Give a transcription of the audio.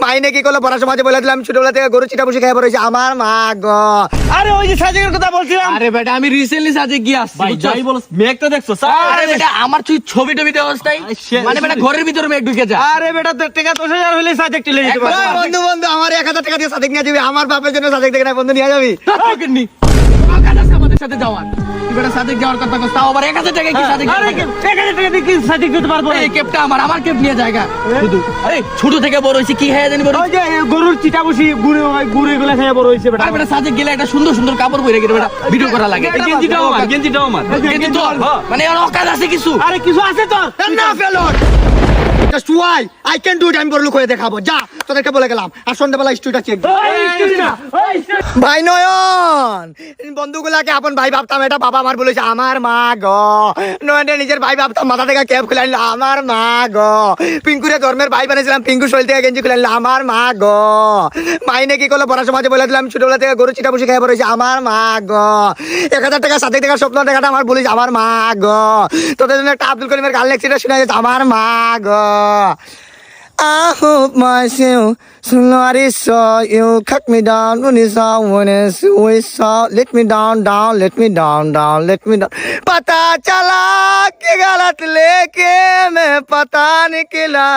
মাইনে কি করলো পড়ার সমাজে বলে দিলাম ছোটবেলা থেকে গরু চিটা বসে খেয়ে পড়েছে আমার মা গো। আরে ওই যে সাজেকের কথা বলছিলাম। আরে বেটা আমি রিসেন্টলি সাজে গিয়ে আসছি ভাই যাই বলো মেঘ তো দেখছো আরে বেটা আমার তুই ছবি টবি অবস্থায় মানে বেটা ঘরের ভিতরে মেঘ ঢুকে যায়। আরে বেটা 10,000 হলে সাজেক চলে যেতে পারে। বন্ধু বন্ধু আমার 1,000 টাকা দিয়ে সাদেক নিয়ে যাবি, আমার বাপের জন্য সাদেক দেখে না বন্ধু নিয়ে যাবি। আমাদের সাথে যাওয়ার তুই বেটা সাদেক যাওয়ার কথা কস তাও আবার 1,000 টাকা কি সাদেক আরে 1,000 টাকা দিয়ে কি সাজেক দিতে পারবো? এই কেপটা আমার কেপ নিয়ে জায়গা শুধু আরে ছোট থেকে বড় হইছে কি খাইয়া জানি বড় ওই যে গরুর চিটা বসি গুড়ে গুলো খেয়ে বড় হইছে বেটা। আর বেটা সাজে গেলে একটা সুন্দর সুন্দর কাপড় পরে গেলে বেটা ভিডিও করা লাগে গেঞ্জিটাও আমার গেঞ্জি তো মানে এর অকাজ আছে কিছু আরে কিছু আছে তোর না ফেলর just why I can do it, আমি বড় লোক হয়ে দেখাবো। যা তোদেরকে বলে গেলাম, আর সন্ধ্যাবেলা স্টুডিওটা চেক। ভাই নয়ন বন্ধুগুলাকে আপন ভাই ভাবতাম, এটা বাবা আমার বলেছে আমার মা গো। নয়নটা নিজের ভাই ভাবতাম, মাথা থেকে ক্যাপ খুলে আনলো আমার মা গো। পিঙ্কুরে ধর্মের ভাই বানিয়েছিলাম, পিঙ্কু শরীর থেকে গেঞ্জি খুলে আনলো আমার মা গো। মাইনে কি করলো পড়ার সমাজে বলে দিলাম ছোটবেলা থেকে গরু চিটা বসে খেয়ে পড়েছে আমার মা গো। 1,000 টাকা সাথে টাকার স্বপ্ন দেখাটা আমার বলিস আমার মা গো। তোদের জন্য একটা আব্দুল করিমের গান লেখছিটা শোনা যাচ্ছে আমার মা গো। I hope myself somebody saw you cut me down when it's all when it's all let me down let me down let me down पता चला कि गलत लेके मैं पता निकला